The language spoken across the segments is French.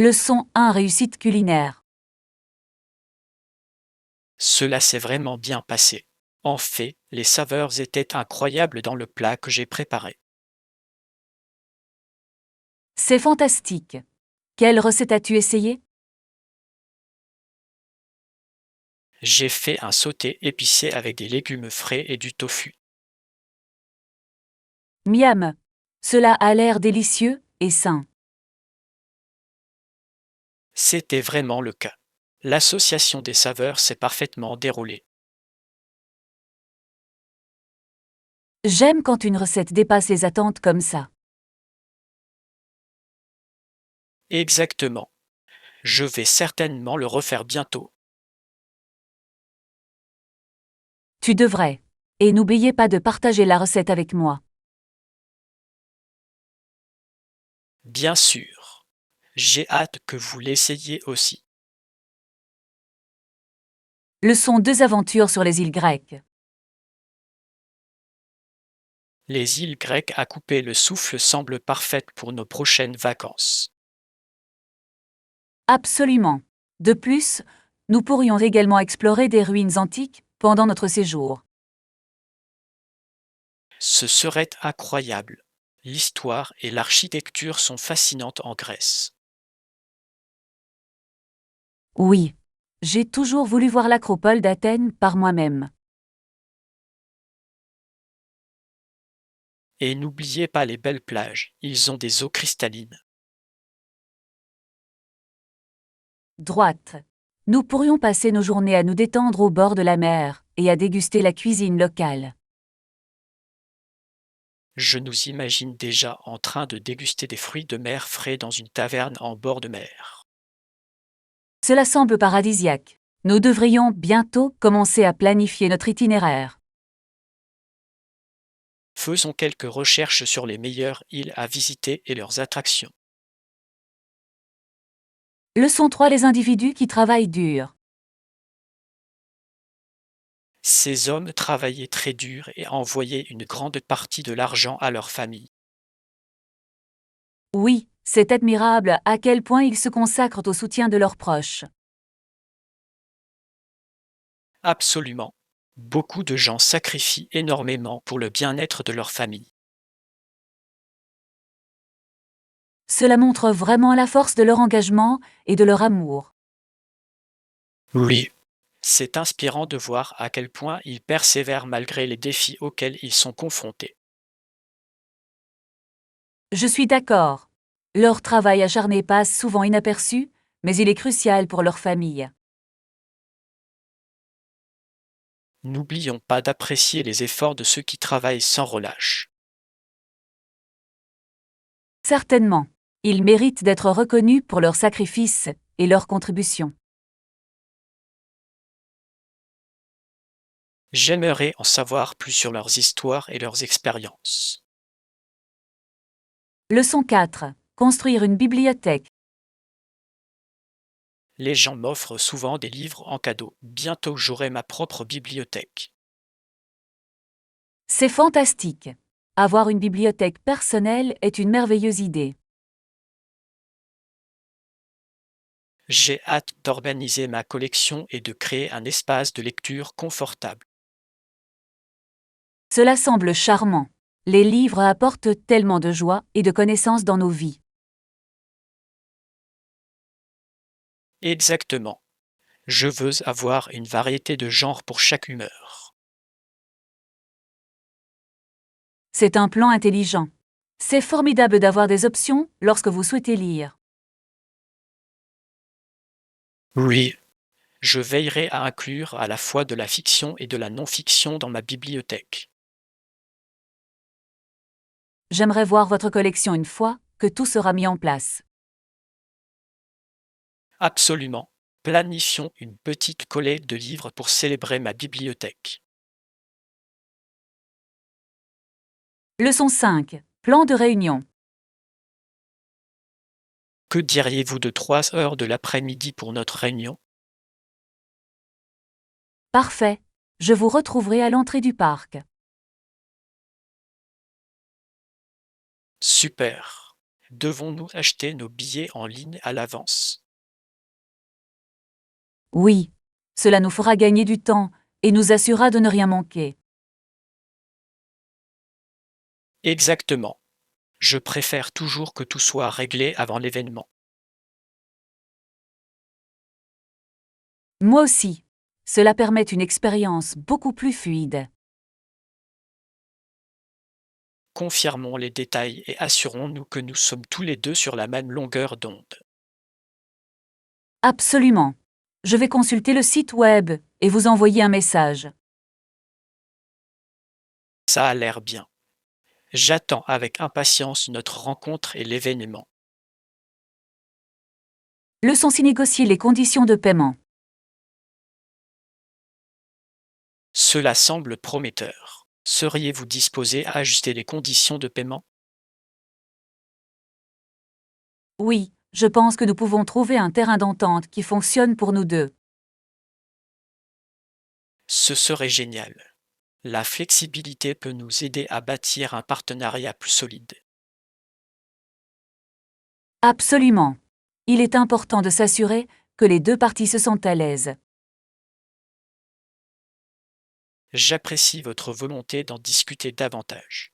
Leçon 1 réussite culinaire. Cela s'est vraiment bien passé. En fait, les saveurs étaient incroyables dans le plat que j'ai préparé. C'est fantastique. Quelle recette as-tu essayé? J'ai fait un sauté épicé avec des légumes frais et du tofu. Miam. Cela a l'air délicieux et sain. C'était vraiment le cas. L'association des saveurs s'est parfaitement déroulée. J'aime quand une recette dépasse les attentes comme ça. Exactement. Je vais certainement le refaire bientôt. Tu devrais. Et n'oubliez pas de partager la recette avec moi. Bien sûr. J'ai hâte que vous l'essayiez aussi. Leçon 2 aventures sur les îles grecques. Les îles grecques à couper le souffle semblent parfaites pour nos prochaines vacances. Absolument. De plus, nous pourrions également explorer des ruines antiques pendant notre séjour. Ce serait incroyable. L'histoire et l'architecture sont fascinantes en Grèce. Oui. J'ai toujours voulu voir l'acropole d'Athènes par moi-même. Et n'oubliez pas les belles plages, ils ont des eaux cristallines. Droite. Nous pourrions passer nos journées à nous détendre au bord de la mer et à déguster la cuisine locale. Je nous imagine déjà en train de déguster des fruits de mer frais dans une taverne en bord de mer. Cela semble paradisiaque. Nous devrions bientôt commencer à planifier notre itinéraire. Faisons quelques recherches sur les meilleures îles à visiter et leurs attractions. Leçon 3 les individus qui travaillent dur. Ces hommes travaillaient très dur et envoyaient une grande partie de l'argent à leur famille. Oui, c'est admirable à quel point ils se consacrent au soutien de leurs proches. Absolument. Beaucoup de gens sacrifient énormément pour le bien-être de leur famille. Cela montre vraiment la force de leur engagement et de leur amour. Oui. C'est inspirant de voir à quel point ils persévèrent malgré les défis auxquels ils sont confrontés. Je suis d'accord. Leur travail acharné passe souvent inaperçu, mais il est crucial pour leur famille. N'oublions pas d'apprécier les efforts de ceux qui travaillent sans relâche. Certainement. Ils méritent d'être reconnus pour leurs sacrifices et leurs contributions. J'aimerais en savoir plus sur leurs histoires et leurs expériences. Leçon 4. Construire une bibliothèque. Les gens m'offrent souvent des livres en cadeau. Bientôt j'aurai ma propre bibliothèque. C'est fantastique. Avoir une bibliothèque personnelle est une merveilleuse idée. J'ai hâte d'organiser ma collection et de créer un espace de lecture confortable. Cela semble charmant. Les livres apportent tellement de joie et de connaissances dans nos vies. Exactement. Je veux avoir une variété de genres pour chaque humeur. C'est un plan intelligent. C'est formidable d'avoir des options lorsque vous souhaitez lire. Oui, je veillerai à inclure à la fois de la fiction et de la non-fiction dans ma bibliothèque. J'aimerais voir votre collection une fois que tout sera mis en place. Absolument. Planifions une petite collecte de livres pour célébrer ma bibliothèque. Leçon 5. Plan de réunion. Que diriez-vous de 3 heures de l'après-midi pour notre réunion? Parfait. Je vous retrouverai à l'entrée du parc. Super. Devons-nous acheter nos billets en ligne à l'avance? Oui. Cela nous fera gagner du temps et nous assurera de ne rien manquer. Exactement. Je préfère toujours que tout soit réglé avant l'événement. Moi aussi. Cela permet une expérience beaucoup plus fluide. Confirmons les détails et assurons-nous que nous sommes tous les deux sur la même longueur d'onde. Absolument. Je vais consulter le site web et vous envoyer un message. Ça a l'air bien. J'attends avec impatience notre rencontre et l'événement. Leçon-ci négocier les conditions de paiement. Cela semble prometteur. Seriez-vous disposé à ajuster les conditions de paiement? Oui, je pense que nous pouvons trouver un terrain d'entente qui fonctionne pour nous deux. Ce serait génial. La flexibilité peut nous aider à bâtir un partenariat plus solide. Absolument. Il est important de s'assurer que les deux parties se sentent à l'aise. J'apprécie votre volonté d'en discuter davantage.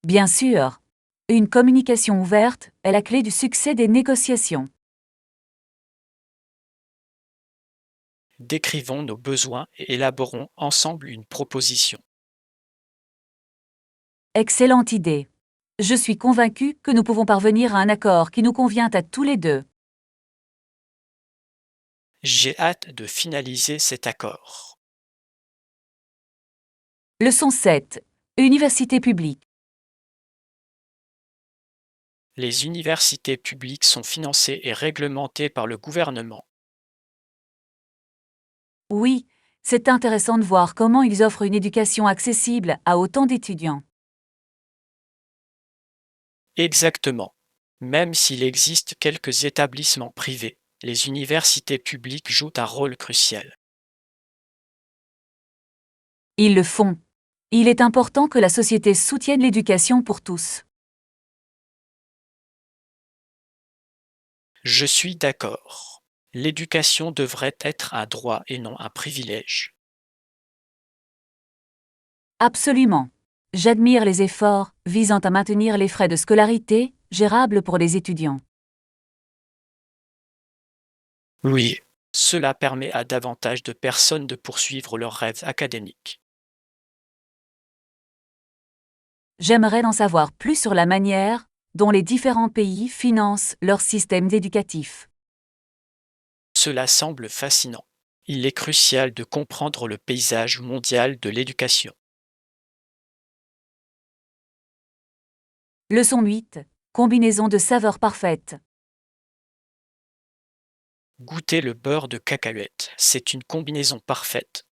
Bien sûr. Une communication ouverte est la clé du succès des négociations. Décrivons nos besoins et élaborons ensemble une proposition. Excellente idée. Je suis convaincue que nous pouvons parvenir à un accord qui nous convient à tous les deux. J'ai hâte de finaliser cet accord. Leçon 7. Université publique. Les universités publiques sont financées et réglementées par le gouvernement. Oui, c'est intéressant de voir comment ils offrent une éducation accessible à autant d'étudiants. Exactement. Même s'il existe quelques établissements privés, les universités publiques jouent un rôle crucial. Ils le font. Il est important que la société soutienne l'éducation pour tous. Je suis d'accord. L'éducation devrait être un droit et non un privilège. Absolument. J'admire les efforts visant à maintenir les frais de scolarité gérables pour les étudiants. Oui, cela permet à davantage de personnes de poursuivre leurs rêves académiques. J'aimerais en savoir plus sur la manière dont les différents pays financent leur système éducatif. Cela semble fascinant. Il est crucial de comprendre le paysage mondial de l'éducation. Leçon 8. Combinaison de saveurs parfaites. Goûter le beurre de cacahuète, c'est une combinaison parfaite.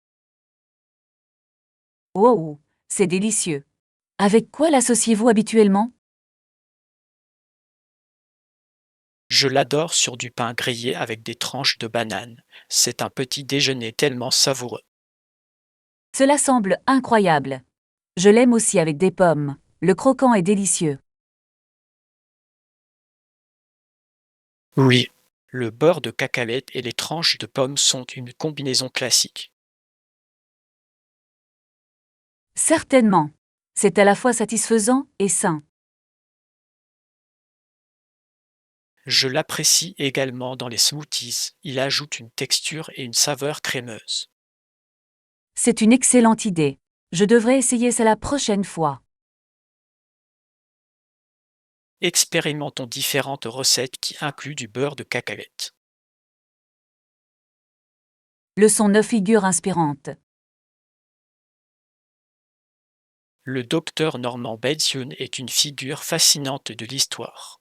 Wow, c'est délicieux. Avec quoi l'associez-vous habituellement? Je l'adore sur du pain grillé avec des tranches de banane. C'est un petit déjeuner tellement savoureux. Cela semble incroyable. Je l'aime aussi avec des pommes. Le croquant est délicieux. Oui, le beurre de cacahuète et les tranches de pommes sont une combinaison classique. Certainement. C'est à la fois satisfaisant et sain. Je l'apprécie également dans les smoothies. Il ajoute une texture et une saveur crémeuse. C'est une excellente idée. Je devrais essayer ça la prochaine fois. Expérimentons différentes recettes qui incluent du beurre de cacahuète. Leçon 9 figure inspirante. Le docteur Norman Bateson est une figure fascinante de l'histoire.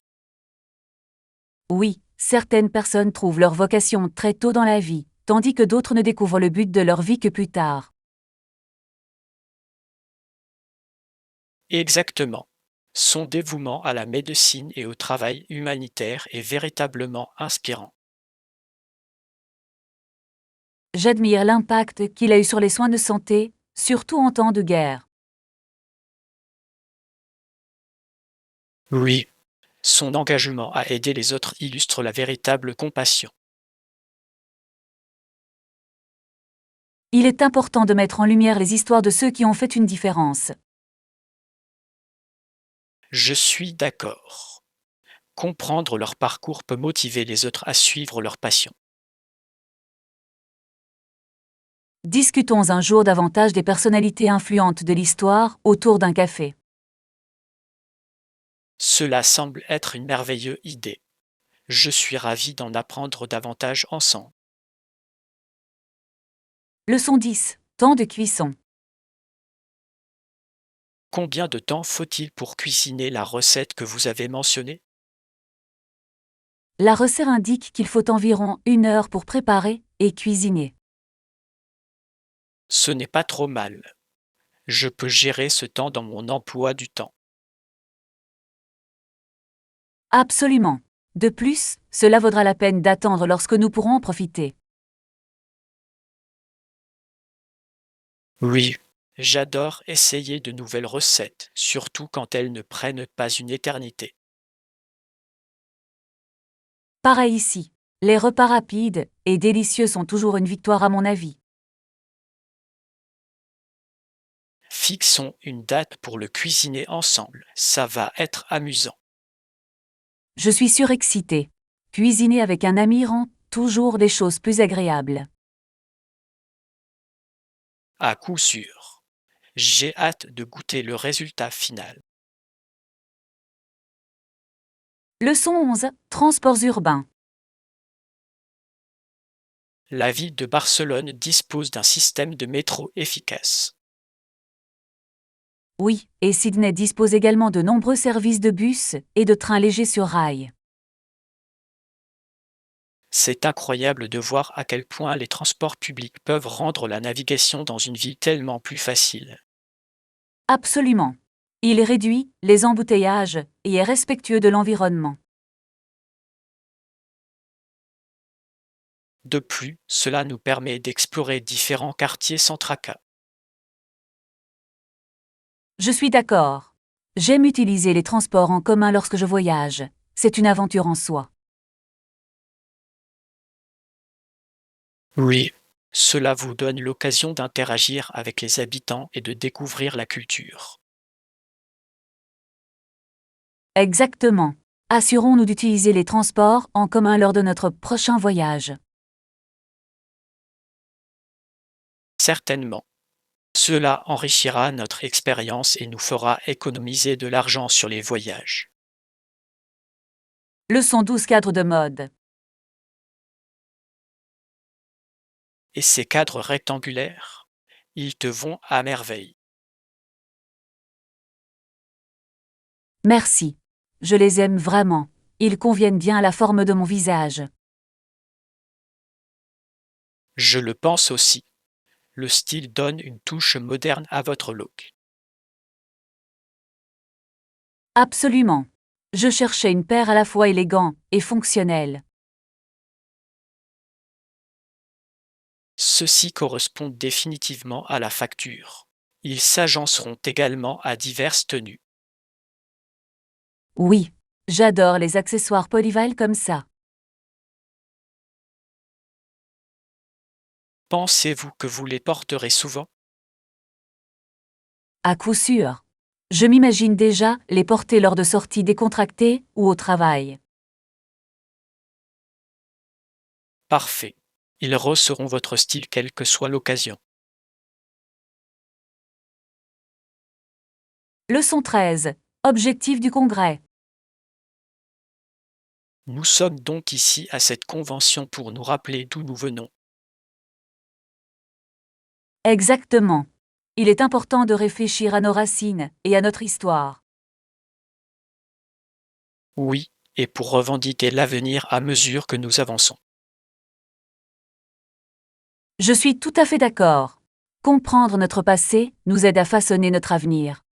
Oui, certaines personnes trouvent leur vocation très tôt dans la vie, tandis que d'autres ne découvrent le but de leur vie que plus tard. Exactement. Son dévouement à la médecine et au travail humanitaire est véritablement inspirant. J'admire l'impact qu'il a eu sur les soins de santé, surtout en temps de guerre. Oui, son engagement à aider les autres illustre la véritable compassion. Il est important de mettre en lumière les histoires de ceux qui ont fait une différence. Je suis d'accord. Comprendre leur parcours peut motiver les autres à suivre leur passion. Discutons un jour davantage des personnalités influentes de l'histoire autour d'un café. Cela semble être une merveilleuse idée. Je suis ravi d'en apprendre davantage ensemble. Leçon 10. Temps de cuisson. Combien de temps faut-il pour cuisiner la recette que vous avez mentionnée? La recette indique qu'il faut environ 1 heure pour préparer et cuisiner. Ce n'est pas trop mal. Je peux gérer ce temps dans mon emploi du temps. Absolument. De plus, cela vaudra la peine d'attendre lorsque nous pourrons en profiter. Oui, j'adore essayer de nouvelles recettes, surtout quand elles ne prennent pas une éternité. Pareil ici. Les repas rapides et délicieux sont toujours une victoire à mon avis. Fixons une date pour le cuisiner ensemble, ça va être amusant. Je suis surexcitée. Cuisiner avec un ami rend toujours les choses plus agréables. À coup sûr. J'ai hâte de goûter le résultat final. Leçon 11. Transports urbains. La ville de Barcelone dispose d'un système de métro efficace. Oui, et Sydney dispose également de nombreux services de bus et de trains légers sur rail. C'est incroyable de voir à quel point les transports publics peuvent rendre la navigation dans une ville tellement plus facile. Absolument. Il réduit les embouteillages et est respectueux de l'environnement. De plus, cela nous permet d'explorer différents quartiers sans tracas. Je suis d'accord. J'aime utiliser les transports en commun lorsque je voyage. C'est une aventure en soi. Oui, cela vous donne l'occasion d'interagir avec les habitants et de découvrir la culture. Exactement. Assurons-nous d'utiliser les transports en commun lors de notre prochain voyage. Certainement. Cela enrichira notre expérience et nous fera économiser de l'argent sur les voyages. Leçon 12. Cadre de mode. Et ces cadres rectangulaires, ils te vont à merveille. Merci. Je les aime vraiment. Ils conviennent bien à la forme de mon visage. Je le pense aussi. Le style donne une touche moderne à votre look. Absolument. Je cherchais une paire à la fois élégant et fonctionnelle. Ceux-ci correspondent définitivement à la facture. Ils s'agenceront également à diverses tenues. Oui. J'adore les accessoires polyvalents comme ça. Pensez-vous que vous les porterez souvent? À coup sûr. Je m'imagine déjà les porter lors de sorties décontractées ou au travail. Parfait. Ils resseront votre style quelle que soit l'occasion. Leçon 13. Objectif du congrès. Nous sommes donc ici à cette convention pour nous rappeler d'où nous venons. Exactement. Il est important de réfléchir à nos racines et à notre histoire. Oui, et pour revendiquer l'avenir à mesure que nous avançons. Je suis tout à fait d'accord. Comprendre notre passé nous aide à façonner notre avenir.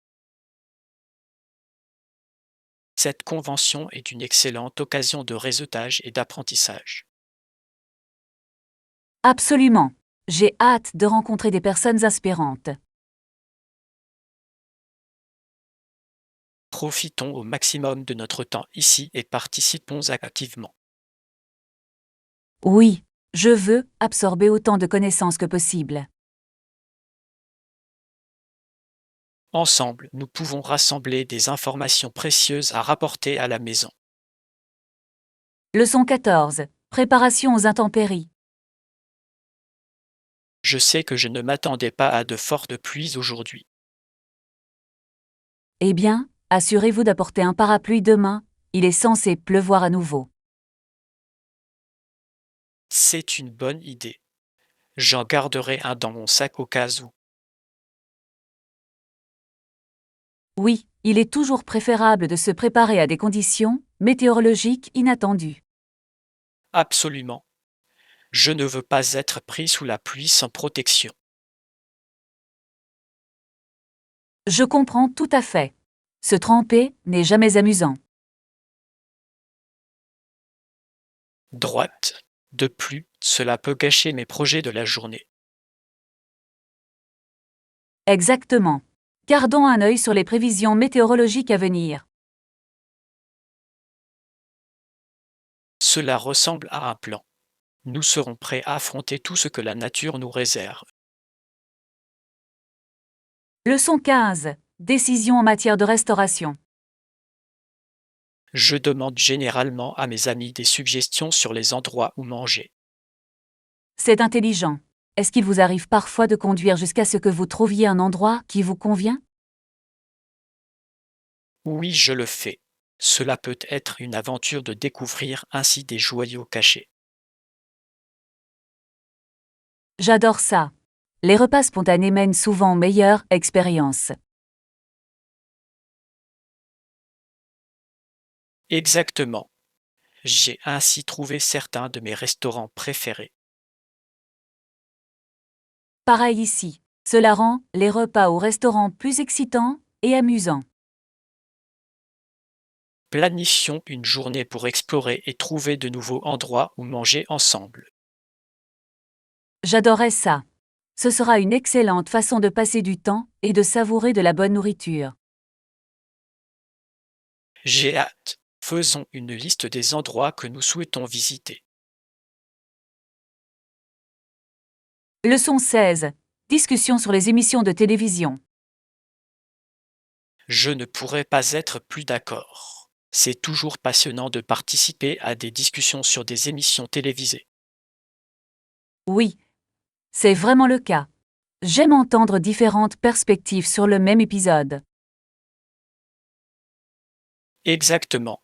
Cette convention est une excellente occasion de réseautage et d'apprentissage. Absolument. J'ai hâte de rencontrer des personnes inspirantes. Profitons au maximum de notre temps ici et participons activement. Oui, je veux absorber autant de connaissances que possible. Ensemble, nous pouvons rassembler des informations précieuses à rapporter à la maison. Leçon 14. Préparation aux intempéries. Je sais que je ne m'attendais pas à de fortes pluies aujourd'hui. Eh bien, assurez-vous d'apporter un parapluie demain, il est censé pleuvoir à nouveau. C'est une bonne idée. J'en garderai un dans mon sac au cas où. Oui, il est toujours préférable de se préparer à des conditions météorologiques inattendues. Absolument. Je ne veux pas être pris sous la pluie sans protection. Je comprends tout à fait. Se tremper n'est jamais amusant. Droite. De plus, cela peut gâcher mes projets de la journée. Exactement. Gardons un œil sur les prévisions météorologiques à venir. Cela ressemble à un plan. Nous serons prêts à affronter tout ce que la nature nous réserve. Leçon 15. Décision en matière de restauration. Je demande généralement à mes amis des suggestions sur les endroits où manger. C'est intelligent. Est-ce qu'il vous arrive parfois de conduire jusqu'à ce que vous trouviez un endroit qui vous convient? Oui, je le fais. Cela peut être une aventure de découvrir ainsi des joyaux cachés. J'adore ça. Les repas spontanés mènent souvent aux meilleures expériences. Exactement. J'ai ainsi trouvé certains de mes restaurants préférés. Pareil ici. Cela rend les repas au restaurant plus excitants et amusants. Planifions une journée pour explorer et trouver de nouveaux endroits où manger ensemble. J'adorais ça. Ce sera une excellente façon de passer du temps et de savourer de la bonne nourriture. J'ai hâte. Faisons une liste des endroits que nous souhaitons visiter. Leçon 16. Discussion sur les émissions de télévision. Je ne pourrais pas être plus d'accord. C'est toujours passionnant de participer à des discussions sur des émissions télévisées. Oui, c'est vraiment le cas. J'aime entendre différentes perspectives sur le même épisode. Exactement.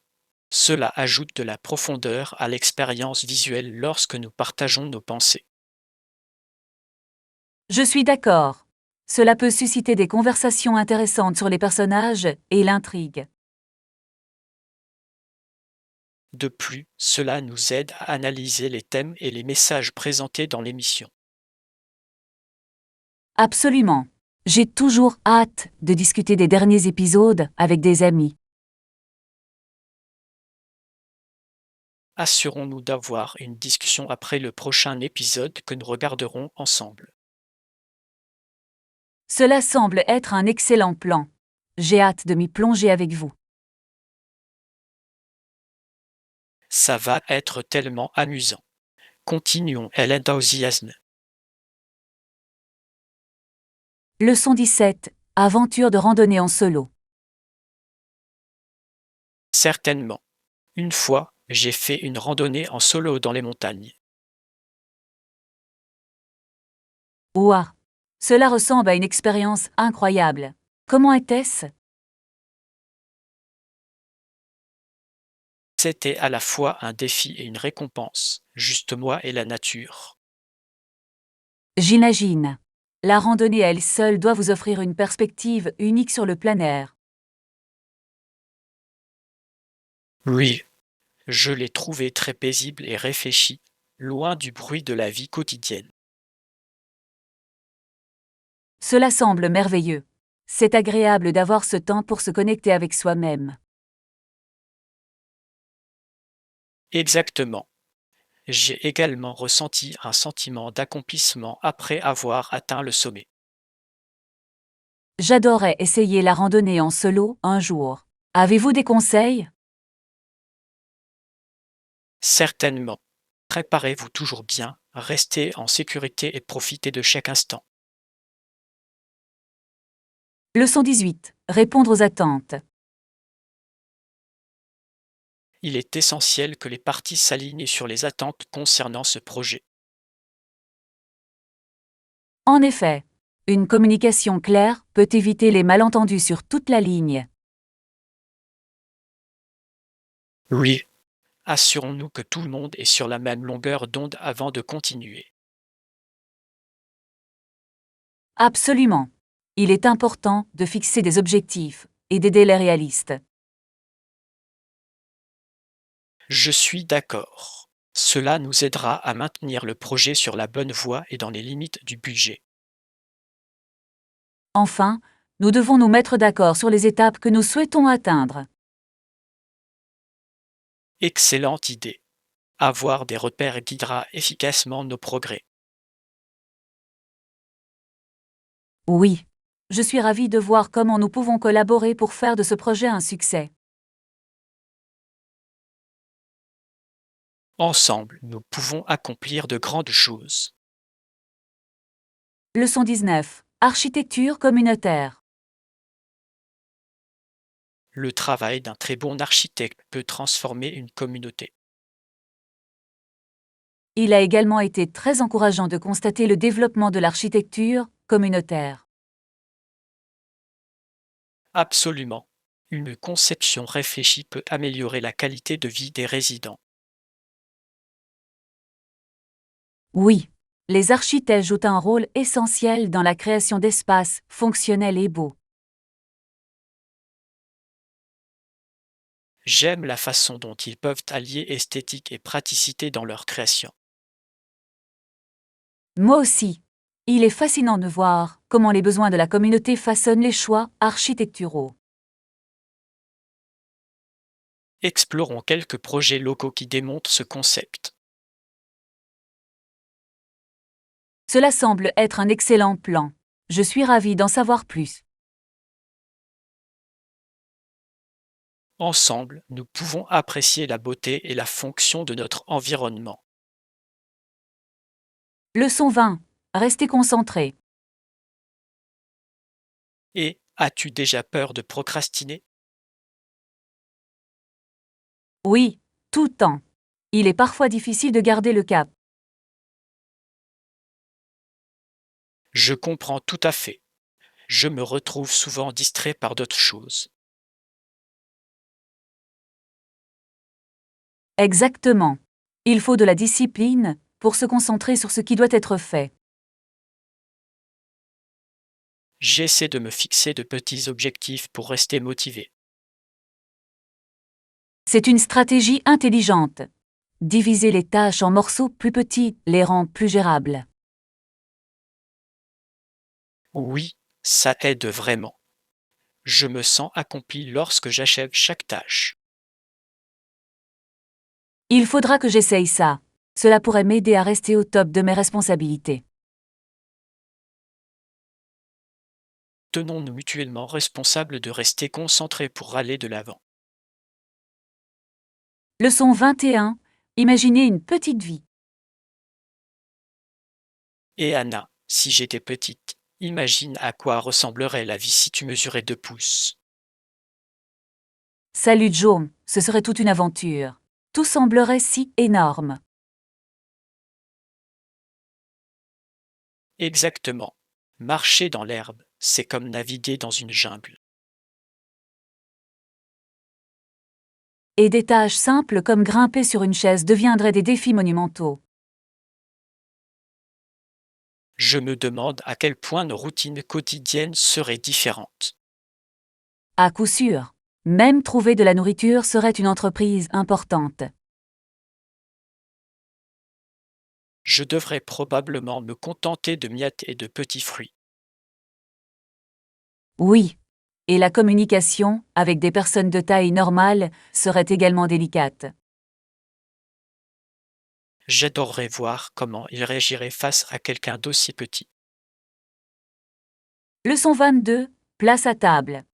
Cela ajoute de la profondeur à l'expérience visuelle lorsque nous partageons nos pensées. Je suis d'accord. Cela peut susciter des conversations intéressantes sur les personnages et l'intrigue. De plus, cela nous aide à analyser les thèmes et les messages présentés dans l'émission. Absolument. J'ai toujours hâte de discuter des derniers épisodes avec des amis. Assurons-nous d'avoir une discussion après le prochain épisode que nous regarderons ensemble. Cela semble être un excellent plan. J'ai hâte de m'y plonger avec vous. Ça va être tellement amusant. Continuons et l'enthousiasme. Leçon 17. Aventure de randonnée en solo. Certainement. Une fois, j'ai fait une randonnée en solo dans les montagnes. Ouah! Cela ressemble à une expérience incroyable. Comment était-ce? C'était à la fois un défi et une récompense, juste moi et la nature. J'imagine. La randonnée à elle seule doit vous offrir une perspective unique sur le plein air. Oui, je l'ai trouvé très paisible et réfléchi, loin du bruit de la vie quotidienne. Cela semble merveilleux. C'est agréable d'avoir ce temps pour se connecter avec soi-même. Exactement. J'ai également ressenti un sentiment d'accomplissement après avoir atteint le sommet. J'adorais essayer la randonnée en solo un jour. Avez-vous des conseils? Certainement. Préparez-vous toujours bien, restez en sécurité et profitez de chaque instant. Leçon 18. Répondre aux attentes. Il est essentiel que les parties s'alignent sur les attentes concernant ce projet. En effet, une communication claire peut éviter les malentendus sur toute la ligne. Oui. Assurons-nous que tout le monde est sur la même longueur d'onde avant de continuer. Absolument. Il est important de fixer des objectifs et des délais réalistes. Je suis d'accord. Cela nous aidera à maintenir le projet sur la bonne voie et dans les limites du budget. Enfin, nous devons nous mettre d'accord sur les étapes que nous souhaitons atteindre. Excellente idée. Avoir des repères guidera efficacement nos progrès. Oui. Je suis ravie de voir comment nous pouvons collaborer pour faire de ce projet un succès. Ensemble, nous pouvons accomplir de grandes choses. Leçon 19. Architecture communautaire. Le travail d'un très bon architecte peut transformer une communauté. Il a également été très encourageant de constater le développement de l'architecture communautaire. Absolument. Une conception réfléchie peut améliorer la qualité de vie des résidents. Oui. Les architectes jouent un rôle essentiel dans la création d'espaces fonctionnels et beaux. J'aime la façon dont ils peuvent allier esthétique et praticité dans leur création. Moi aussi. Il est fascinant de voir comment les besoins de la communauté façonnent les choix architecturaux. Explorons quelques projets locaux qui démontrent ce concept. Cela semble être un excellent plan. Je suis ravie d'en savoir plus. Ensemble, nous pouvons apprécier la beauté et la fonction de notre environnement. Leçon 20. Restez concentré. Et as-tu déjà peur de procrastiner? Oui, tout le temps. Il est parfois difficile de garder le cap. Je comprends tout à fait. Je me retrouve souvent distrait par d'autres choses. Exactement. Il faut de la discipline pour se concentrer sur ce qui doit être fait. J'essaie de me fixer de petits objectifs pour rester motivé. C'est une stratégie intelligente. Diviser les tâches en morceaux plus petits les rend plus gérables. Oui, ça aide vraiment. Je me sens accompli lorsque j'achève chaque tâche. Il faudra que j'essaye ça. Cela pourrait m'aider à rester au top de mes responsabilités. Tenons-nous mutuellement responsables de rester concentrés pour aller de l'avant. Leçon 21. Imaginez une petite vie. Et Anna, si j'étais petite, imagine à quoi ressemblerait la vie si tu mesurais 2 pouces. Salut Joe, ce serait toute une aventure. Tout semblerait si énorme. Exactement. Marcher dans l'herbe, c'est comme naviguer dans une jungle. Et des tâches simples comme grimper sur une chaise deviendraient des défis monumentaux. Je me demande à quel point nos routines quotidiennes seraient différentes. À coup sûr. Même trouver de la nourriture serait une entreprise importante. Je devrais probablement me contenter de miettes et de petits fruits. Oui. Et la communication avec des personnes de taille normale serait également délicate. J'adorerais voir comment il réagirait face à quelqu'un d'aussi petit. Leçon 22. Place à table.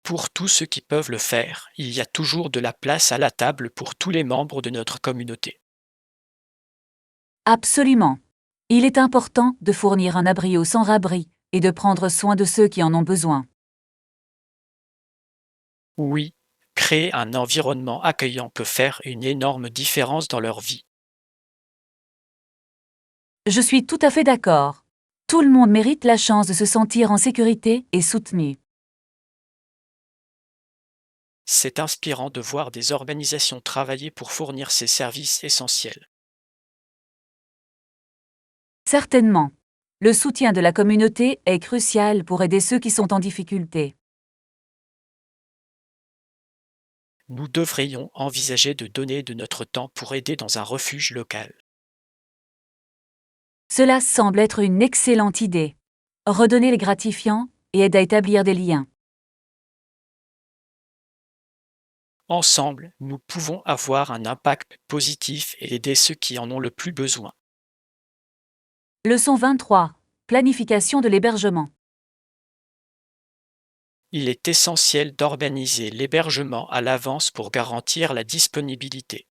Pour tous ceux qui peuvent le faire, il y a toujours de la place à la table pour tous les membres de notre communauté. Absolument. Il est important de fournir un abri aux sans-abri et de prendre soin de ceux qui en ont besoin. Oui, créer un environnement accueillant peut faire une énorme différence dans leur vie. Je suis tout à fait d'accord. Tout le monde mérite la chance de se sentir en sécurité et soutenu. C'est inspirant de voir des organisations travailler pour fournir ces services essentiels. Certainement. Le soutien de la communauté est crucial pour aider ceux qui sont en difficulté. Nous devrions envisager de donner de notre temps pour aider dans un refuge local. Cela semble être une excellente idée. Redonner les gratifiants et aide à établir des liens. Ensemble, nous pouvons avoir un impact positif et aider ceux qui en ont le plus besoin. Leçon 23. Planification de l'hébergement. Il est essentiel d'organiser l'hébergement à l'avance pour garantir la disponibilité.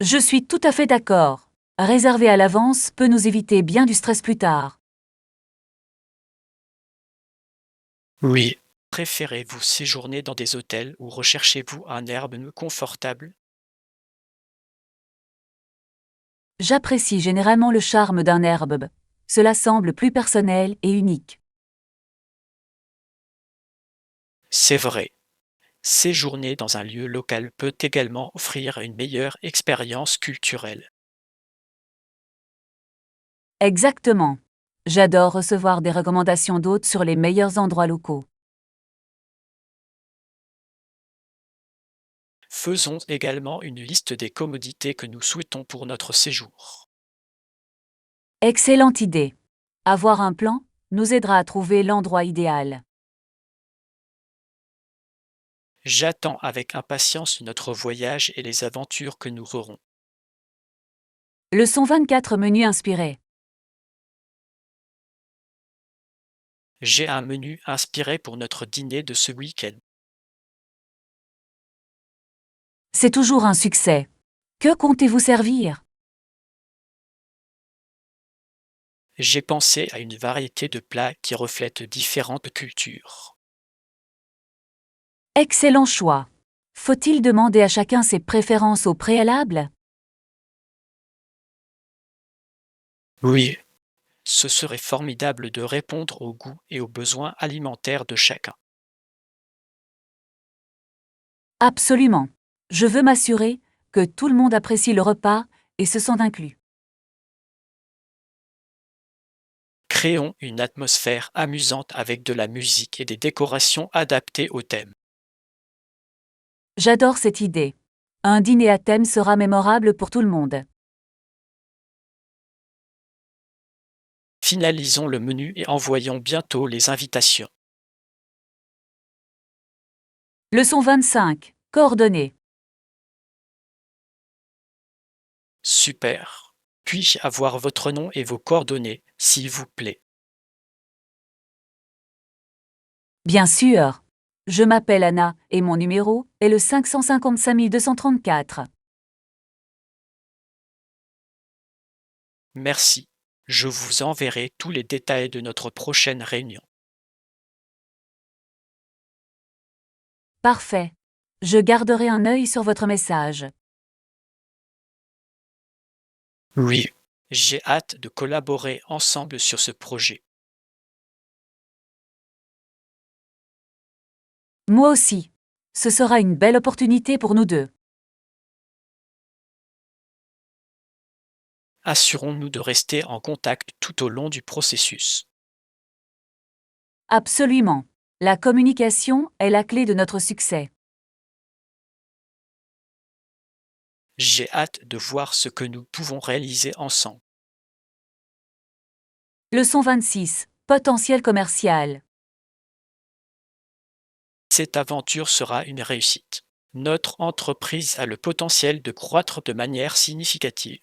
Je suis tout à fait d'accord. Réserver à l'avance peut nous éviter bien du stress plus tard. Oui. Préférez-vous séjourner dans des hôtels ou recherchez-vous un Airbnb confortable? J'apprécie généralement le charme d'un Airbnb. Cela semble plus personnel et unique. C'est vrai. Séjourner dans un lieu local peut également offrir une meilleure expérience culturelle. Exactement. J'adore recevoir des recommandations d'hôtes sur les meilleurs endroits locaux. Faisons également une liste des commodités que nous souhaitons pour notre séjour. Excellente idée. Avoir un plan nous aidera à trouver l'endroit idéal. J'attends avec impatience notre voyage et les aventures que nous aurons. Leçon 24. Menu inspiré. J'ai un menu inspiré pour notre dîner de ce week-end. C'est toujours un succès. Que comptez-vous servir? J'ai pensé à une variété de plats qui reflètent différentes cultures. Excellent choix. Faut-il demander à chacun ses préférences au préalable? Oui, ce serait formidable de répondre aux goûts et aux besoins alimentaires de chacun. Absolument. Je veux m'assurer que tout le monde apprécie le repas et se sent inclus. Créons une atmosphère amusante avec de la musique et des décorations adaptées au thème. J'adore cette idée. Un dîner à thème sera mémorable pour tout le monde. Finalisons le menu et envoyons bientôt les invitations. Leçon 25. Coordonnées. Super. Puis-je avoir votre nom et vos coordonnées, s'il vous plaît? Bien sûr. Je m'appelle Anna et mon numéro est le 555 234. Merci. Je vous enverrai tous les détails de notre prochaine réunion. Parfait. Je garderai un œil sur votre message. Oui. J'ai hâte de collaborer ensemble sur ce projet. Moi aussi. Ce sera une belle opportunité pour nous deux. Assurons-nous de rester en contact tout au long du processus. Absolument. La communication est la clé de notre succès. J'ai hâte de voir ce que nous pouvons réaliser ensemble. Leçon 26. Potentiel commercial. Cette aventure sera une réussite. Notre entreprise a le potentiel de croître de manière significative.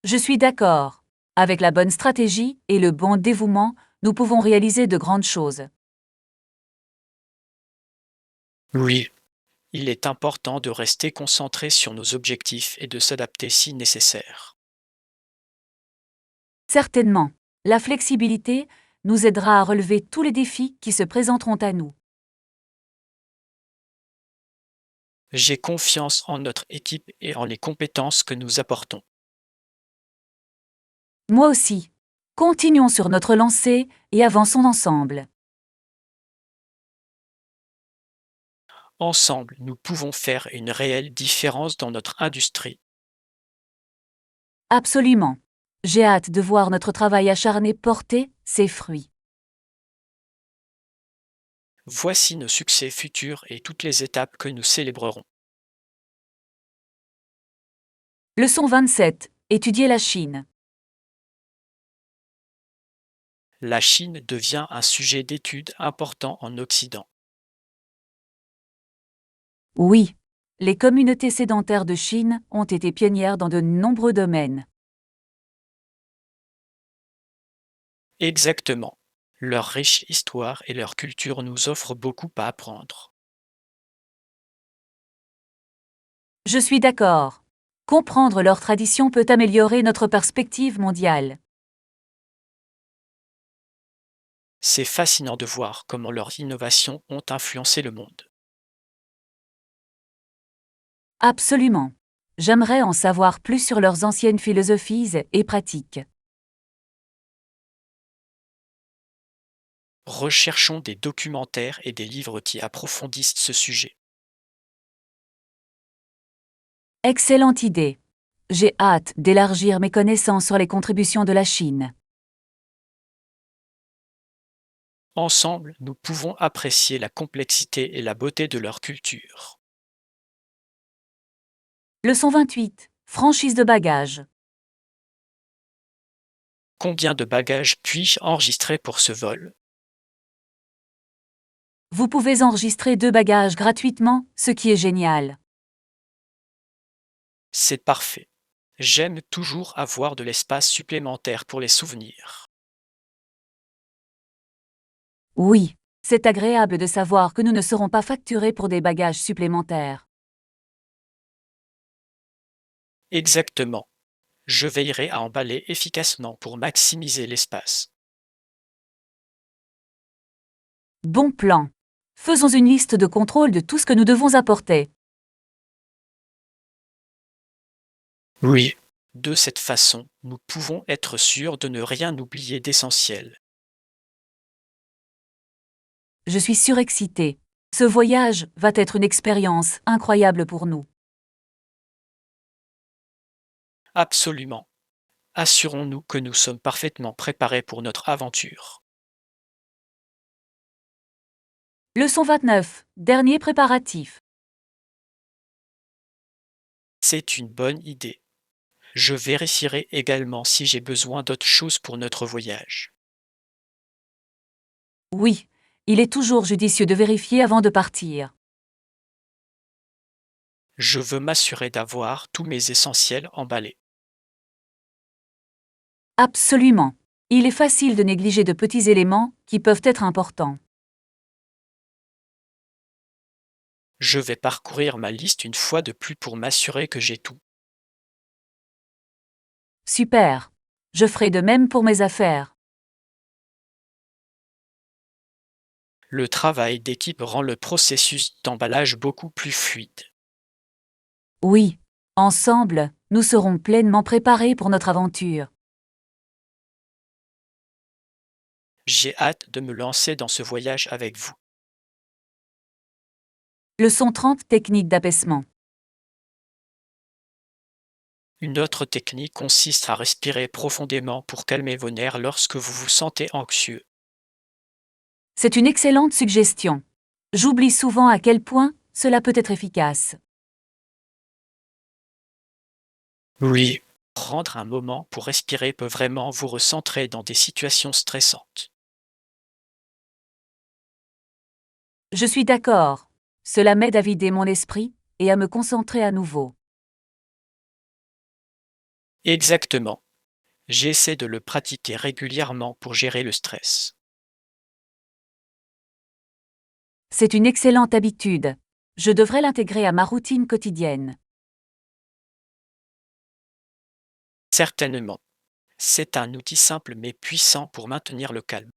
Je suis d'accord. Avec la bonne stratégie et le bon dévouement, nous pouvons réaliser de grandes choses. Oui, il est important de rester concentré sur nos objectifs et de s'adapter si nécessaire. Certainement, la flexibilité nous aidera à relever tous les défis qui se présenteront à nous. J'ai confiance en notre équipe et en les compétences que nous apportons. Moi aussi. Continuons sur notre lancée et avançons ensemble. Ensemble, nous pouvons faire une réelle différence dans notre industrie. Absolument. J'ai hâte de voir notre travail acharné porter ses fruits. Voici nos succès futurs et toutes les étapes que nous célébrerons. Leçon 27. Étudier la Chine. La Chine devient un sujet d'étude important en Occident. Oui. Les communautés sédentaires de Chine ont été pionnières dans de nombreux domaines. Exactement. Leur riche histoire et leur culture nous offrent beaucoup à apprendre. Je suis d'accord. Comprendre leurs traditions peut améliorer notre perspective mondiale. C'est fascinant de voir comment leurs innovations ont influencé le monde. Absolument. J'aimerais en savoir plus sur leurs anciennes philosophies et pratiques. Recherchons des documentaires et des livres qui approfondissent ce sujet. Excellente idée. J'ai hâte d'élargir mes connaissances sur les contributions de la Chine. Ensemble, nous pouvons apprécier la complexité et la beauté de leur culture. Leçon 28. Franchise de bagages. Combien de bagages puis-je enregistrer pour ce vol? Vous pouvez enregistrer 2 bagages gratuitement, ce qui est génial. C'est parfait. J'aime toujours avoir de l'espace supplémentaire pour les souvenirs. Oui, c'est agréable de savoir que nous ne serons pas facturés pour des bagages supplémentaires. Exactement. Je veillerai à emballer efficacement pour maximiser l'espace. Bon plan. Faisons une liste de contrôle de tout ce que nous devons apporter. Oui. De cette façon, nous pouvons être sûrs de ne rien oublier d'essentiel. Je suis surexcitée. Ce voyage va être une expérience incroyable pour nous. Absolument. Assurons-nous que nous sommes parfaitement préparés pour notre aventure. Leçon 29. Dernier préparatif. C'est une bonne idée. Je vérifierai également si j'ai besoin d'autres choses pour notre voyage. Oui, il est toujours judicieux de vérifier avant de partir. Je veux m'assurer d'avoir tous mes essentiels emballés. Absolument. Il est facile de négliger de petits éléments qui peuvent être importants. Je vais parcourir ma liste une fois de plus pour m'assurer que j'ai tout. Super. Je ferai de même pour mes affaires. Le travail d'équipe rend le processus d'emballage beaucoup plus fluide. Oui. Ensemble, nous serons pleinement préparés pour notre aventure. J'ai hâte de me lancer dans ce voyage avec vous. Leçon 30. Technique d'apaisement. Une autre technique consiste à respirer profondément pour calmer vos nerfs lorsque vous vous sentez anxieux. C'est une excellente suggestion. J'oublie souvent à quel point cela peut être efficace. Oui, prendre un moment pour respirer peut vraiment vous recentrer dans des situations stressantes. Je suis d'accord. Cela m'aide à vider mon esprit et à me concentrer à nouveau. Exactement. J'essaie de le pratiquer régulièrement pour gérer le stress. C'est une excellente habitude. Je devrais l'intégrer à ma routine quotidienne. Certainement. C'est un outil simple mais puissant pour maintenir le calme.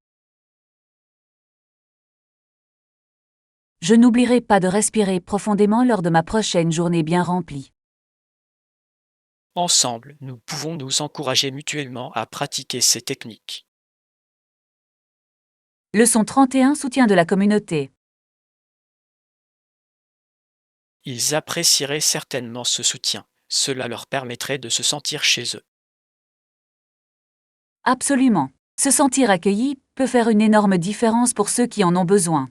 Je n'oublierai pas de respirer profondément lors de ma prochaine journée bien remplie. Ensemble, nous pouvons nous encourager mutuellement à pratiquer ces techniques. Leçon 31 Soutien de la communauté. Ils apprécieraient certainement ce soutien. Cela leur permettrait de se sentir chez eux. Absolument. Se sentir accueilli peut faire une énorme différence pour ceux qui en ont besoin.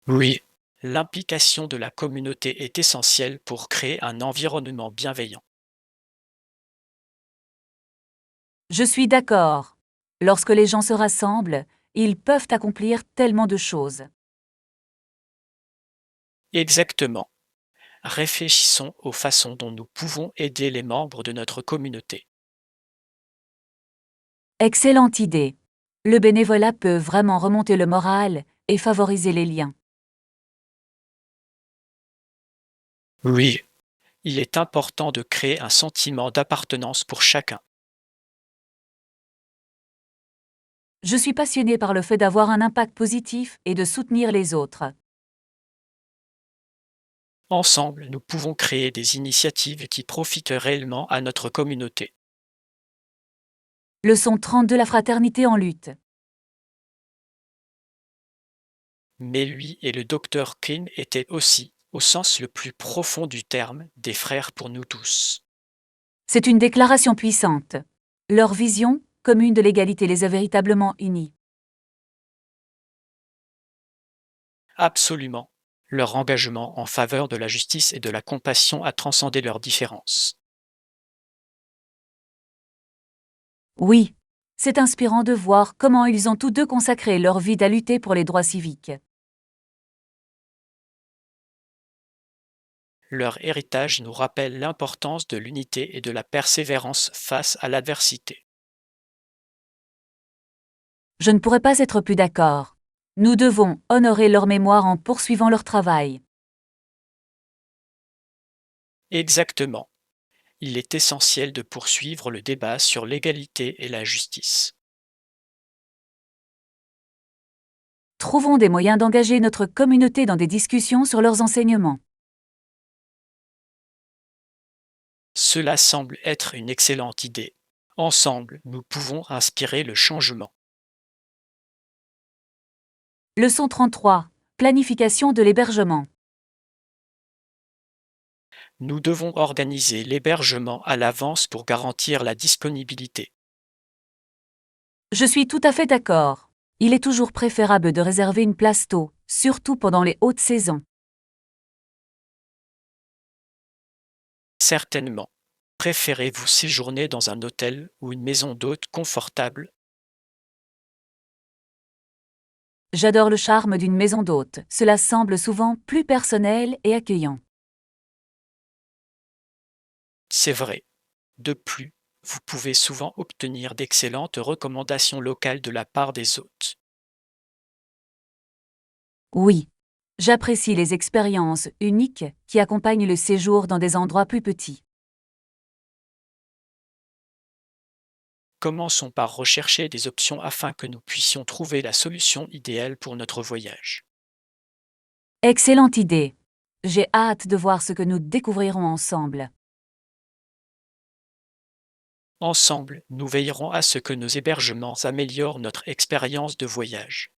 Oui, l'implication de la communauté est essentielle pour créer un environnement bienveillant. Je suis d'accord. Lorsque les gens se rassemblent, ils peuvent accomplir tellement de choses. Exactement. Réfléchissons aux façons dont nous pouvons aider les membres de notre communauté. Excellente idée. Le bénévolat peut vraiment remonter le moral et favoriser les liens. Oui, il est important de créer un sentiment d'appartenance pour chacun. Je suis passionnée par le fait d'avoir un impact positif et de soutenir les autres. Ensemble, nous pouvons créer des initiatives qui profitent réellement à notre communauté. Leçon 30 de la fraternité en lutte. Mais lui et le docteur King étaient aussi, au sens le plus profond du terme, des frères pour nous tous. C'est une déclaration puissante. Leur vision, commune de l'égalité, les a véritablement unis. Absolument. Leur engagement en faveur de la justice et de la compassion a transcendé leurs différences. Oui, c'est inspirant de voir comment ils ont tous deux consacré leur vie à lutter pour les droits civiques. Leur héritage nous rappelle l'importance de l'unité et de la persévérance face à l'adversité. Je ne pourrais pas être plus d'accord. Nous devons honorer leur mémoire en poursuivant leur travail. Exactement. Il est essentiel de poursuivre le débat sur l'égalité et la justice. Trouvons des moyens d'engager notre communauté dans des discussions sur leurs enseignements. Cela semble être une excellente idée. Ensemble, nous pouvons inspirer le changement. Leçon 33. Planification de l'hébergement. Nous devons organiser l'hébergement à l'avance pour garantir la disponibilité. Je suis tout à fait d'accord. Il est toujours préférable de réserver une place tôt, surtout pendant les hautes saisons. Certainement. Préférez-vous séjourner dans un hôtel ou une maison d'hôte confortable? J'adore le charme d'une maison d'hôte. Cela semble souvent plus personnel et accueillant. C'est vrai. De plus, vous pouvez souvent obtenir d'excellentes recommandations locales de la part des hôtes. Oui, j'apprécie les expériences uniques qui accompagnent le séjour dans des endroits plus petits. Commençons par rechercher des options afin que nous puissions trouver la solution idéale pour notre voyage. Excellente idée. J'ai hâte de voir ce que nous découvrirons ensemble. Ensemble, nous veillerons à ce que nos hébergements améliorent notre expérience de voyage.